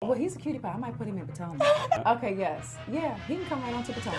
Well, he's a cutie pie. I might put him in Potomac. Okay, yes. Yeah, he can come right on to Potomac.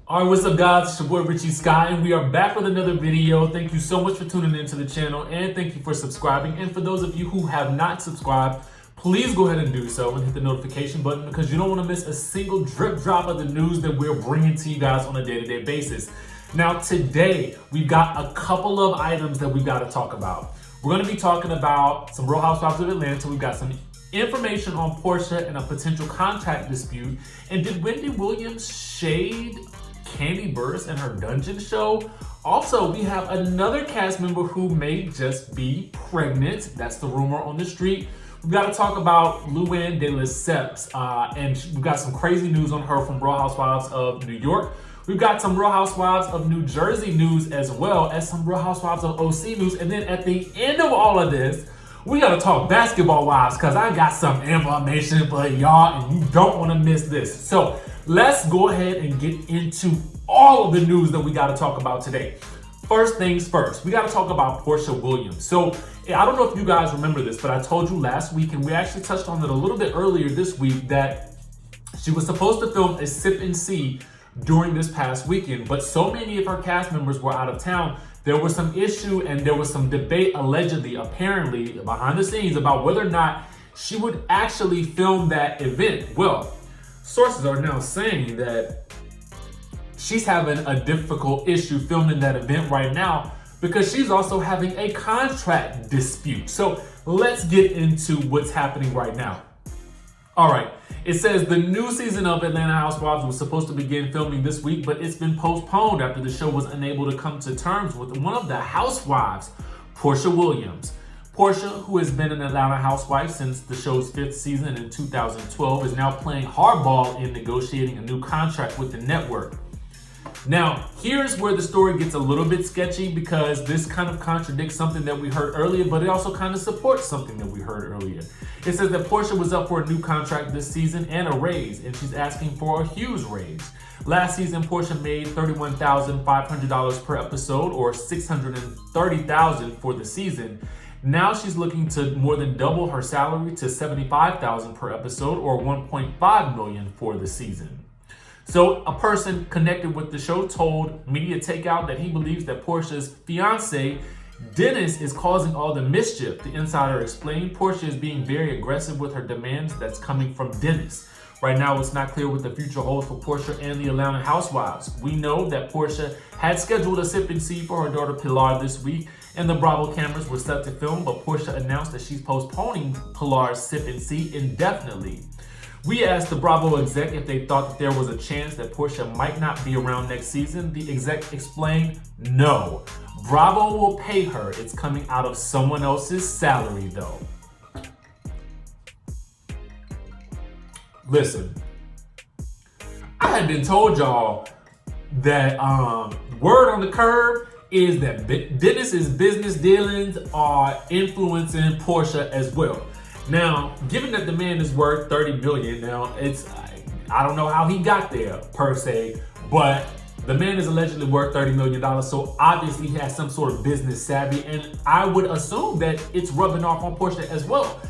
Alright, what's up guys? It's your boy Richie Sky and we are back with another video. Thank you so much for tuning into the channel and thank you for subscribing. And for those of you who have not subscribed, please go ahead and do so and hit the notification button because you don't want to miss a single drip drop of the news that we're bringing to you guys on a day-to-day basis. Now today, we've got a couple of items that we've got to talk about. We're going to be talking about some Real Housewives of Atlanta. We've got some information on Porsha and a potential contract dispute. And did Wendy Williams shade Kandi Burruss and her dungeon show? Also, we have another cast member who may just be pregnant. That's the rumor on the street. We've got to talk about LuAnn de Lesseps, and we've got some crazy news on her from Real Housewives of New York. We've got some Real Housewives of New Jersey news as well as some Real Housewives of OC news. And then at the end of all of this, we got to talk basketball wives because I got some information for y'all and you don't want to miss this. So let's go ahead and get into all of the news that we got to talk about today. First things first, we got to talk about Porsha Williams. So I don't know if you guys remember this, but I told you last week, and we actually touched on it a little bit earlier this week, that she was supposed to film a sip and see during this past weekend, but so many of her cast members were out of town. There was some issue and there was some debate allegedly, apparently, behind the scenes about whether or not she would actually film that event. Well, sources are now saying that she's having a difficult issue filming that event right now because she's also having a contract dispute. So let's get into what's happening right now. All right, it says the new season of Atlanta Housewives was supposed to begin filming this week, but it's been postponed after the show was unable to come to terms with one of the housewives, Porsha Williams. Porsha, who has been an Atlanta housewife since the show's 5th season in 2012, is now playing hardball in negotiating a new contract with the network. Now, here's where the story gets a little bit sketchy because this kind of contradicts something that we heard earlier, but it also kind of supports something that we heard earlier. It says that Porsha was up for a new contract this season and a raise, and she's asking for a huge raise. Last season, Porsha made $31,500 per episode, or $630,000 for the season. Now she's looking to more than double her salary to $75,000 per episode, or $1.5 million for the season. So a person connected with the show told Media Takeout that he believes that Porsha's fiance, Dennis, is causing all the mischief. The insider explained Porsha is being very aggressive with her demands that's coming from Dennis. Right now, it's not clear what the future holds for Porsha and the Atlanta Housewives. We know that Porsha had scheduled a sip and see for her daughter Pilar this week, and the Bravo cameras were set to film, but Porsha announced that she's postponing Pilar's sip and see indefinitely. We asked the Bravo exec if they thought that there was a chance that Porsha might not be around next season. The exec explained, no. Bravo will pay her. It's coming out of someone else's salary though. Listen, I had been told y'all that word on the curb is that Dennis's business dealings are influencing Porsha as well. Now, given that the man is worth $30 million, now I don't know how he got there per se, but the man is allegedly worth $30 million, so obviously he has some sort of business savvy, and I would assume that it's rubbing off on Porsha as well.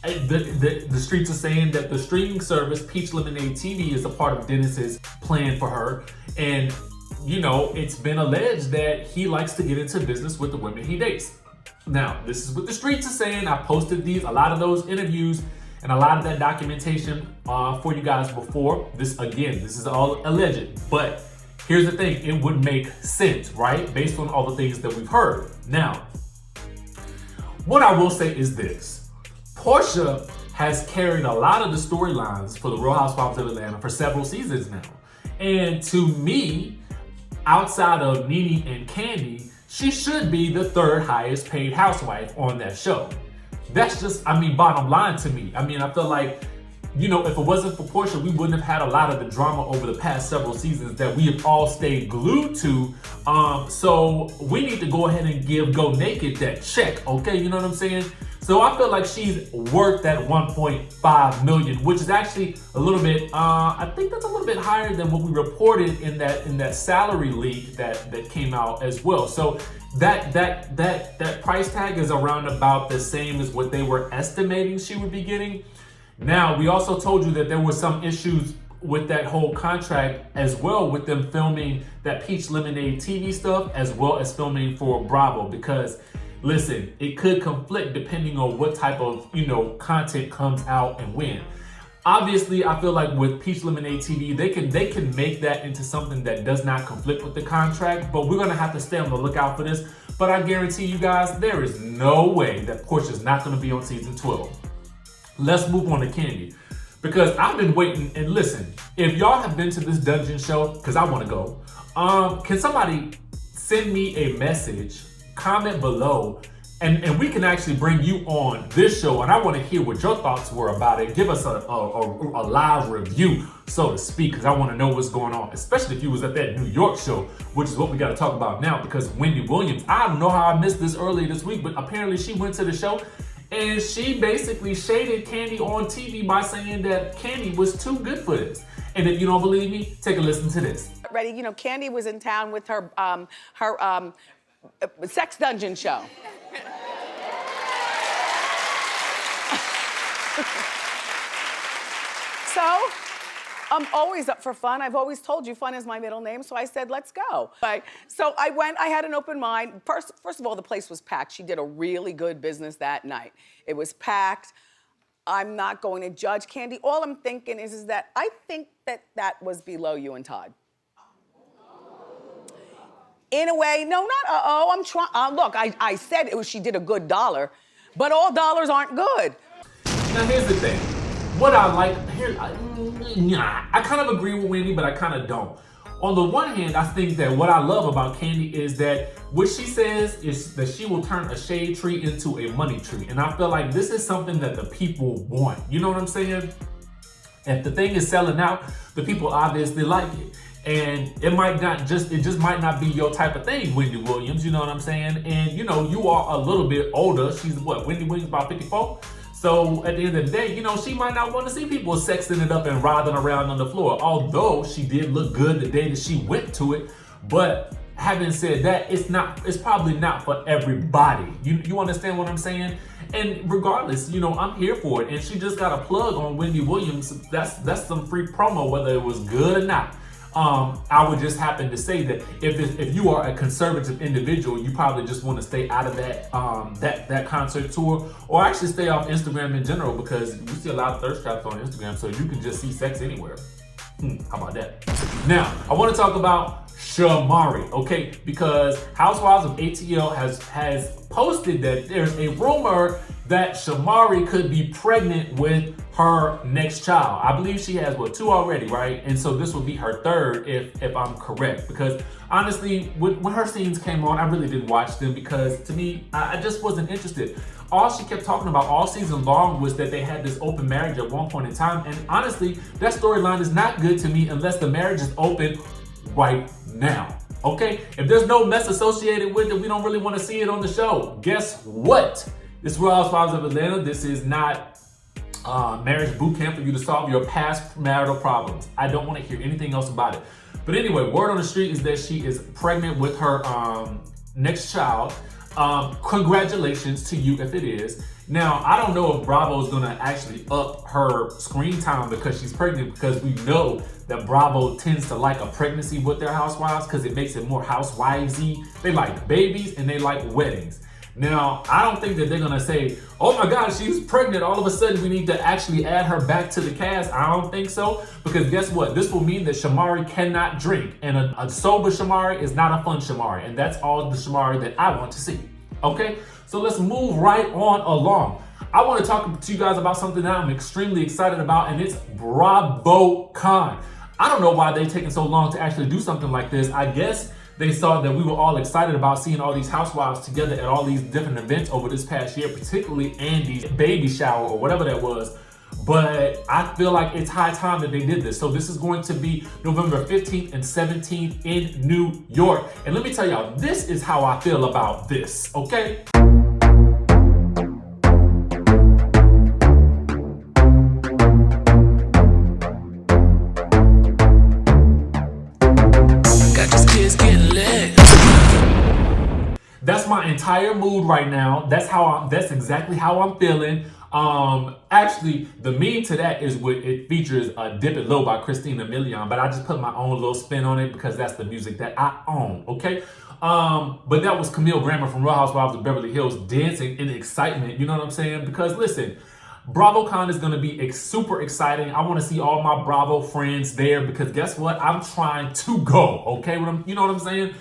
The streets are saying that the streaming service Peach Lemonade TV is a part of Dennis's plan for her, and you know, it's been alleged that he likes to get into business with the women he dates. Now, this is what the streets are saying. I posted a lot of those interviews and a lot of that documentation for you guys before. This is all alleged, but here's the thing, it would make sense, right? Based on all the things that we've heard. Now, what I will say is this. Porsha has carried a lot of the storylines for the Real Housewives of Atlanta for several seasons now. And to me, outside of Nene and Kandi, she should be the 3rd highest paid housewife on that show. That's just, bottom line to me. I feel like, you know, if it wasn't for Porsha, we wouldn't have had a lot of the drama over the past several seasons that we have all stayed glued to. So we need to go ahead and give Go Naked that check, okay? You know what I'm saying? So I feel like she's worth that 1.5 million, which is actually a little bit, I think that's a little bit higher than what we reported in that salary leak that came out as well. So that price tag is around about the same as what they were estimating she would be getting. Now, we also told you that there were some issues with that whole contract as well, with them filming that Peach Lemonade TV stuff as well as filming for Bravo, because listen, it could conflict depending on what type of, content comes out and when. Obviously, I feel like with Peach Lemonade TV, they can make that into something that does not conflict with the contract, but we're gonna have to stay on the lookout for this. But I guarantee you guys, there is no way that Porsha's not gonna be on season 12. Let's move on to Kandi, because I've been waiting. And listen, if y'all have been to this dungeon show, because I want to go, can somebody send me a message, comment below, and we can actually bring you on this show, and I want to hear what your thoughts were about it. Give us a live review, so to speak, because I want to know what's going on, especially if you was at that New York show, which is what we got to talk about now, because Wendy Williams, I don't know how I missed this earlier this week, but apparently she went to the show and she basically shaded Kandi on TV by saying that Kandi was too good for this. And if you don't believe me, take a listen to this. Ready? Kandi was in town with her sex dungeon show. So, I'm always up for fun. I've always told you fun is my middle name, so I said, let's go. So I went, I had an open mind. First of all, the place was packed. She did a really good business that night. It was packed. I'm not going to judge Kandi. All I'm thinking is that I think that was below you and Todd. In a way, no, not I'm trying. Look, I said she did a good dollar, but all dollars aren't good. Now here's the thing. What I like, I kind of agree with Wendy, but I kind of don't. On the one hand, I think that what I love about Kandi is that what she says is that she will turn a shade tree into a money tree. And I feel like this is something that the people want. You know what I'm saying? If the thing is selling out, the people obviously like it. And it just might not be your type of thing, Wendy Williams, you know what I'm saying? And you are a little bit older. She's what, Wendy Williams about 54? So at the end of the day, she might not want to see people sexing it up and writhing around on the floor. Although she did look good the day that she went to it. But having said that, it's probably not for everybody. You understand what I'm saying? And regardless, I'm here for it. And she just got a plug on Wendy Williams. That's some free promo, whether it was good or not. I would just happen to say that if you are a conservative individual, you probably just want to stay out of that concert tour, or actually stay off Instagram in general, because you see a lot of thirst traps on Instagram, so you can just see sex anywhere. How about that? Now, I want to talk about Shamari, okay? Because Housewives of ATL has posted that there's a rumor that Shamari could be pregnant with her next child. I believe she has, 2 already, right? And so this will be her third, if I'm correct. Because honestly, when her scenes came on, I really didn't watch them, because to me, I just wasn't interested. All she kept talking about all season long was that they had this open marriage at one point in time. And honestly, that storyline is not good to me unless the marriage is open right now. Okay? If there's no mess associated with it, we don't really want to see it on the show. Guess what? This is Real Housewives of Atlanta. This is not marriage boot camp for you to solve your past marital problems. I don't want to hear anything else about it. But anyway, word on the street is that she is pregnant with her next child. Congratulations to you if it is. Now, I don't know if Bravo is gonna actually up her screen time because she's pregnant, because we know that Bravo tends to like a pregnancy with their housewives because it makes it more housewivesy. They like babies and they like weddings. Now, I don't think that they're gonna say, oh my God, she's pregnant, all of a sudden we need to actually add her back to the cast. I don't think so, because guess what? This will mean that Shamari cannot drink, and a sober Shamari is not a fun Shamari, and that's all the Shamari that I want to see, okay? So let's move right on along. I want to talk to you guys about something that I'm extremely excited about, and it's BravoCon. I don't know why they're taking so long to actually do something like this. I guess they saw that we were all excited about seeing all these housewives together at all these different events over this past year, particularly Andy's baby shower or whatever that was. But I feel like it's high time that they did this. So this is going to be November 15th and 17th in New York. And let me tell y'all, this is how I feel about this, okay? That's my entire mood right now. That's exactly how I'm feeling. Actually, the meme to that is it features Dip It Low by Christina Milian, but I just put my own little spin on it because that's the music that I own, okay? But that was Camille Grammer from Real Housewives of Beverly Hills dancing in excitement, you know what I'm saying? Because listen, BravoCon is going to be super exciting. I want to see all my Bravo friends there because guess what? I'm trying to go, okay? You know what I'm saying?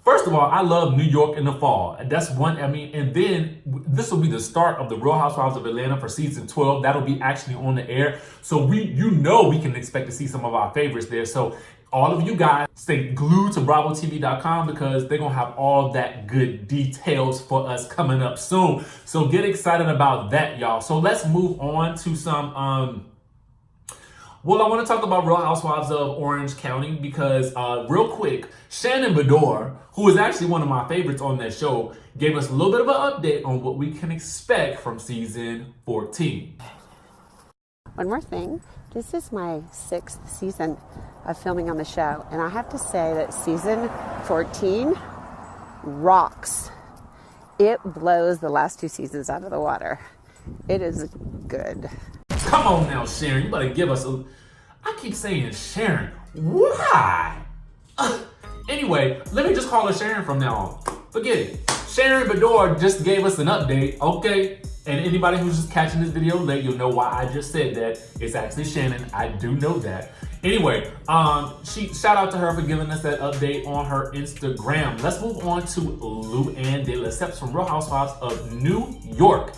First of all, I love New York in the fall. That's one, and then this will be the start of the Real Housewives of Atlanta for season 12. That'll be actually on the air. So we can expect to see some of our favorites there. So all of you guys stay glued to BravoTV.com because they're going to have all that good details for us coming up soon. So get excited about that, y'all. So let's move on to some, well, I want to talk about Real Housewives of Orange County because real quick, Shannon Beador, who is actually one of my favorites on that show, gave us a little bit of an update on what we can expect from season 14. One more thing. This is my 6th season of filming on the show, and I have to say that season 14 rocks. It blows the last 2 seasons out of the water. It is good. Come on now, Sharon. You better give us a... I keep saying Sharon. Why? Anyway, let me just call her Sharon from now on. Forget it. Sharon Beador just gave us an update, okay? And anybody who's just catching this video late, you'll know why I just said that. It's actually Shannon. I do know that. Anyway, shout out to her for giving us that update on her Instagram. Let's move on to LuAnn de Lesseps from Real Housewives of New York.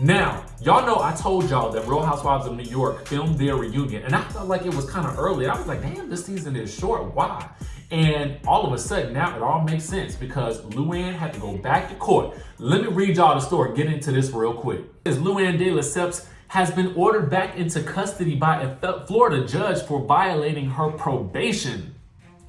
Now, y'all know I told y'all that Real Housewives of New York filmed their reunion, and I felt like it was kind of early. I was like, damn, this season is short. Why? And all of a sudden, now it all makes sense because LuAnn had to go back to court. Let me read y'all the story. Get into this real quick. LuAnn de Lesseps has been ordered back into custody by a Florida judge for violating her probation.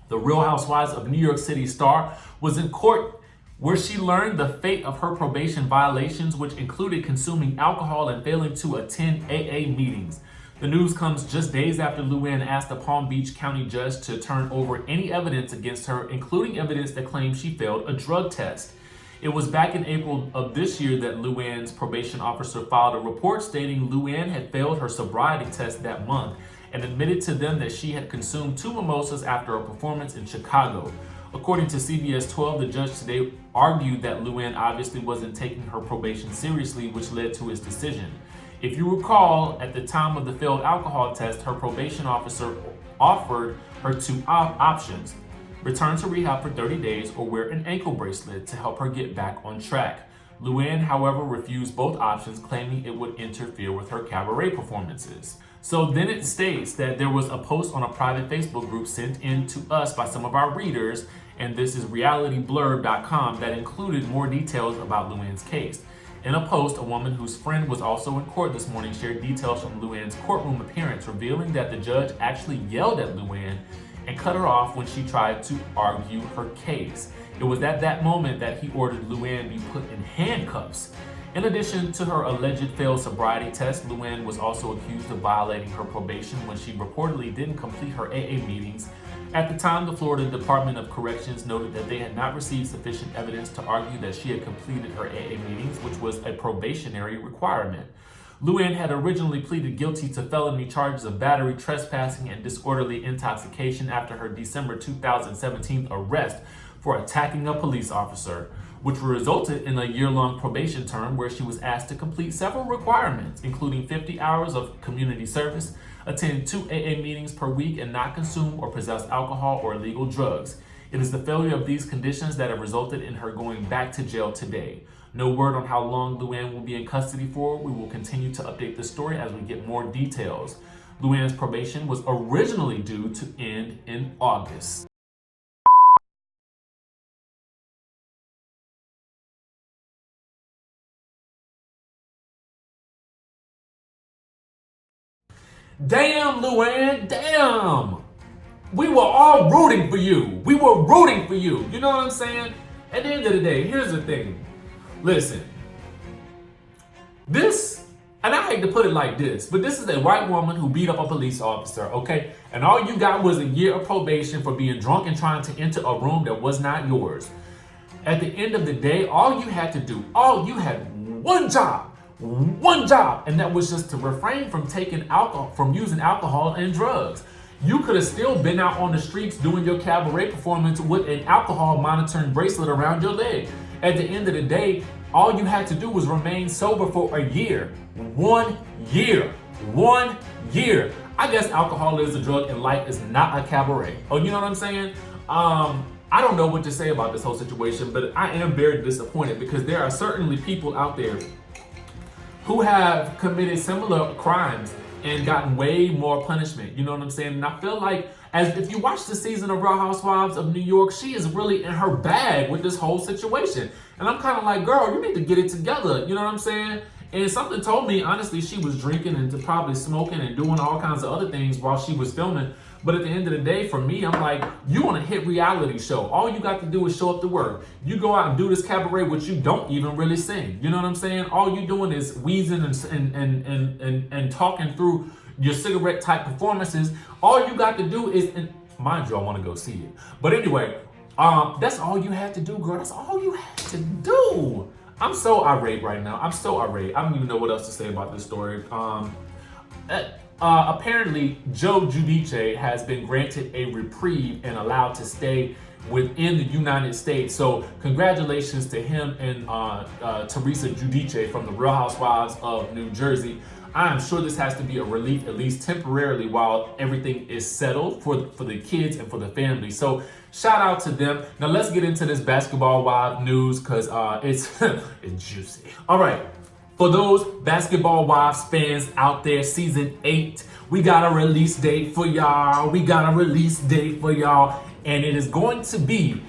The Real Housewives of New York City star was in court where she learned the fate of her probation violations, which included consuming alcohol and failing to attend AA meetings. The news comes just days after LuAnn asked the Palm Beach County judge to turn over any evidence against her, including evidence that claimed she failed a drug test. It was back in April of this year that LuAnn's probation officer filed a report stating LuAnn had failed her sobriety test that month and admitted to them that she had consumed 2 mimosas after a performance in Chicago. According to CBS 12, the judge today argued that LuAnn obviously wasn't taking her probation seriously, which led to his decision. If you recall, at the time of the failed alcohol test, her probation officer offered her 2 options: return to rehab for 30 days or wear an ankle bracelet to help her get back on track. LuAnn, however, refused both options, claiming it would interfere with her cabaret performances. So then it states that there was a post on a private Facebook group sent in to us by some of our readers, and this is realityblurb.com, that included more details about LuAnn's case. In a post, a woman whose friend was also in court this morning shared details from LuAnn's courtroom appearance, revealing that the judge actually yelled at LuAnn and cut her off when she tried to argue her case. It was at that moment that he ordered LuAnn be put in handcuffs. In addition to her alleged failed sobriety test, LuAnn was also accused of violating her probation when she reportedly didn't complete her AA meetings. At the time, the Florida Department of Corrections noted that they had not received sufficient evidence to argue that she had completed her AA meetings, which was a probationary requirement. LuAnn had originally pleaded guilty to felony charges of battery, trespassing, and disorderly intoxication after her December 2017 arrest for attacking a police officer, which resulted in a year-long probation term where she was asked to complete several requirements, including 50 hours of community service, attend 2 AA meetings per week, and not consume or possess alcohol or illegal drugs. It is the failure of these conditions that have resulted in her going back to jail today. No word on how long LuAnn will be in custody for. We will continue to update the story as we get more details. LuAnn's probation was originally due to end in August. Damn, LuAnn, damn! We were all rooting for you. We were rooting for you. You know what I'm saying? At the end of the day, here's the thing. Listen, this, and I hate to put it like this, but this is a white woman who beat up a police officer, okay? And all you got was a year of probation for being drunk and trying to enter a room that was not yours. At the end of the day, all you had one job, and that was just to refrain from using alcohol and drugs. You could have still been out on the streets doing your cabaret performance with an alcohol monitoring bracelet around your leg. At the end of the day, all you had to do was remain sober for a year. 1 year. 1 year. I guess alcohol is a drug and life is not a cabaret. Oh, you know what I'm saying? I don't know what to say about this whole situation, but I am very disappointed because there are certainly people out there who have committed similar crimes and gotten way more punishment. You know what I'm saying? And I feel like, as if you watch the season of Real Housewives of New York, she is really in her bag with this whole situation. And I'm kind of like, girl, you need to get it together. You know what I'm saying? And something told me, honestly, she was drinking and probably smoking and doing all kinds of other things while she was filming. But at the end of the day, for me, I'm like, you on a hit reality show. All you got to do is show up to work. You go out and do this cabaret, which you don't even really sing. You know what I'm saying? All you doing is wheezing and talking through your cigarette type performances. All you got to do is, and mind you, I want to go see it. But anyway, that's all you had to do, girl. That's all you had to do. I'm so irate right now. I'm so irate. I don't even know what else to say about this story. Apparently, Joe Giudice has been granted a reprieve and allowed to stay within the United States. So congratulations to him and Teresa Giudice from the Real Housewives of New Jersey. I'm sure this has to be a relief, at least temporarily, while everything is settled for the kids and for the family. So shout out to them. Now let's get into this Basketball Wives news because it's juicy. All right. For those Basketball Wives fans out there, season 8, we got a release date for y'all. And it is going to be,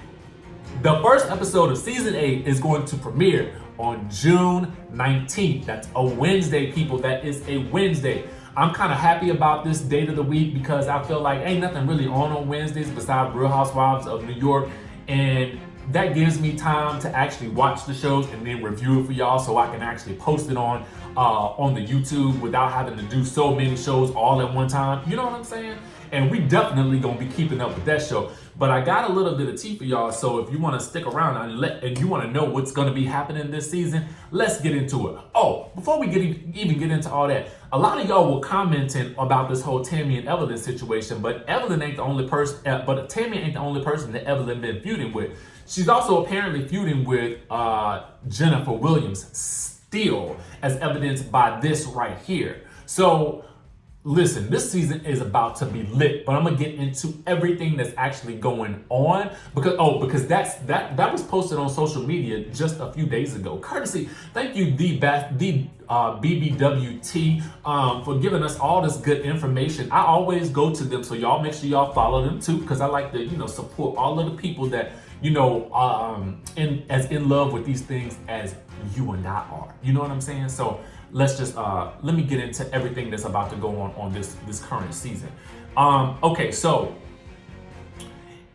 the first episode of season 8 is going to premiere on June 19th. That's a Wednesday, people. That is a Wednesday. I'm kind of happy about this date of the week because I feel like ain't nothing really on Wednesdays besides Real Housewives of New York. And that gives me time to actually watch the shows and then review it for y'all so I can actually post it on the YouTube without having to do so many shows all at one time. You know what I'm saying? And we definitely gonna be keeping up with that show. But I got a little bit of tea for y'all, so if you want to stick around and you want to know what's going to be happening this season, let's get into it. Oh, before we even get into all that, a lot of y'all were commenting about this whole Tammy and Evelyn situation, but Evelyn ain't the only person. But Tammy ain't the only person that Evelyn been feuding with. She's also apparently feuding with Jennifer Williams still, as evidenced by this right here. So listen, this season is about to be lit, but I'm gonna get into everything that's actually going on because that was posted on social media just a few days ago. Courtesy, thank you, the BBWT, for giving us all this good information. I always go to them, so y'all make sure y'all follow them too, because I like to support all of the people that as in love with these things as you and I are. You know what I'm saying? So let's just let me get into everything that's about to go on this current season. Okay, so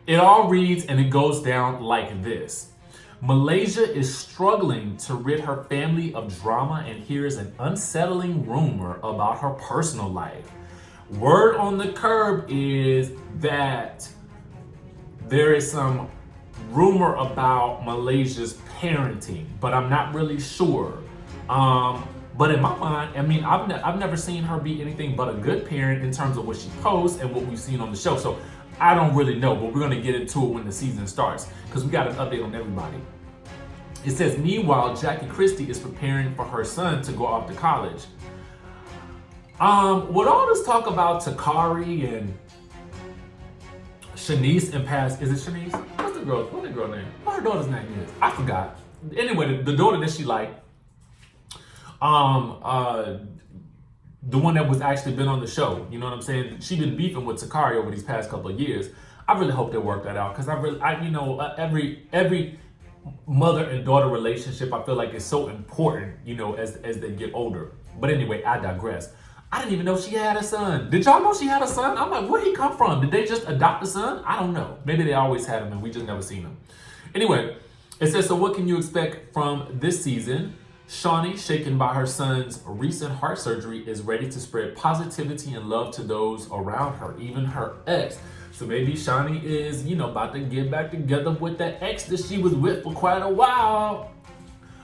it all reads and it goes down like this. Malaysia is struggling to rid her family of drama and hears an unsettling rumor about her personal life. Word on the curb is that there is some rumor about Malaysia's parenting, but I'm not really sure. But in my mind, I mean, I've never seen her be anything but a good parent in terms of what she posts and what we've seen on the show. So I don't really know, but we're gonna get into it when the season starts because we got an update on everybody. It says, meanwhile, Jackie Christie is preparing for her son to go off to college. With all this talk about Takari and Shanice and past, is it Shanice? What's the girl name? What her daughter's name is? I forgot. Anyway, the daughter that she liked, the one that was actually been on the show, you know what I'm saying? She been beefing with Takari over these past couple of years. I really hope they work that out because every mother and daughter relationship I feel like is so important, as they get older. But anyway, I digress. I didn't even know she had a son. Did y'all know she had a son? I'm like, where'd he come from? Did they just adopt a son? I don't know. Maybe they always had him and we just never seen him. Anyway, it says, so what can you expect from this season? Shawnee, shaken by her son's recent heart surgery, is ready to spread positivity and love to those around her, even her ex. So maybe Shawnee is, about to get back together with that ex that she was with for quite a while.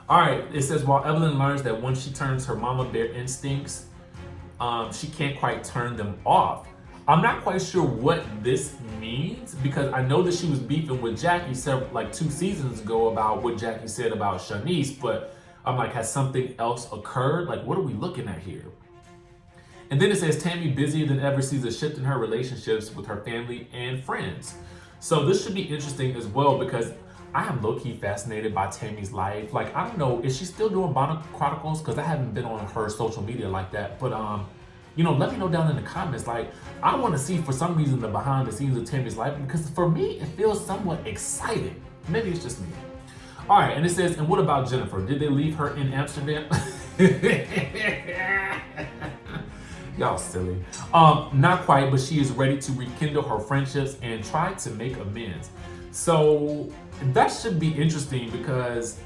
All right, it says, while Evelyn learns that once she turns her mama bear instincts, she can't quite turn them off. I'm not quite sure what this means because I know that she was beefing with Jackie 2 seasons ago about what Jackie said about Shanice, but I'm like, has something else occurred? Like, what are we looking at here? And then it says Tammy, busier than ever, sees a shift in her relationships with her family and friends. So this should be interesting as well because I am low-key fascinated by Tammy's life. Like, I don't know, is she still doing Bonnet Chronicles? Because I haven't been on her social media like that. But, let me know down in the comments. Like, I want to see, for some reason, the behind the scenes of Tammy's life because for me, it feels somewhat exciting. Maybe it's just me. All right, and it says, and what about Jennifer? Did they leave her in Amsterdam? Y'all silly. Not quite, but she is ready to rekindle her friendships and try to make amends. So that should be interesting because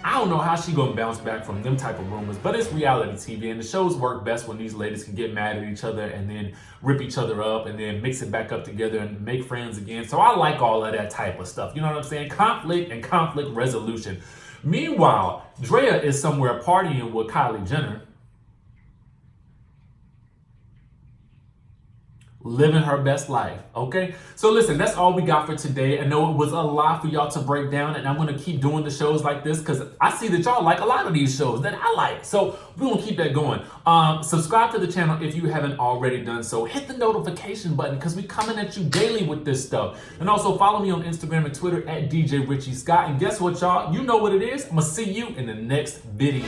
I don't know how she gonna bounce back from them type of rumors, but it's reality TV and the shows work best when these ladies can get mad at each other and then rip each other up and then mix it back up together and make friends again. So I like all of that type of stuff. You know what I'm saying? Conflict and conflict resolution. Meanwhile, Drea is somewhere partying with Kylie Jenner, living her best life, okay? So listen, that's all we got for today. I know it was a lot for y'all to break down, and I'm gonna keep doing the shows like this because I see that y'all like a lot of these shows that I like. So we're gonna keep that going. Subscribe to the channel if you haven't already done so. Hit the notification button because we coming at you daily with this stuff. And also follow me on Instagram and Twitter at DJ Richie Scott. And guess what, y'all? You know what it is. I'm gonna see you in the next video.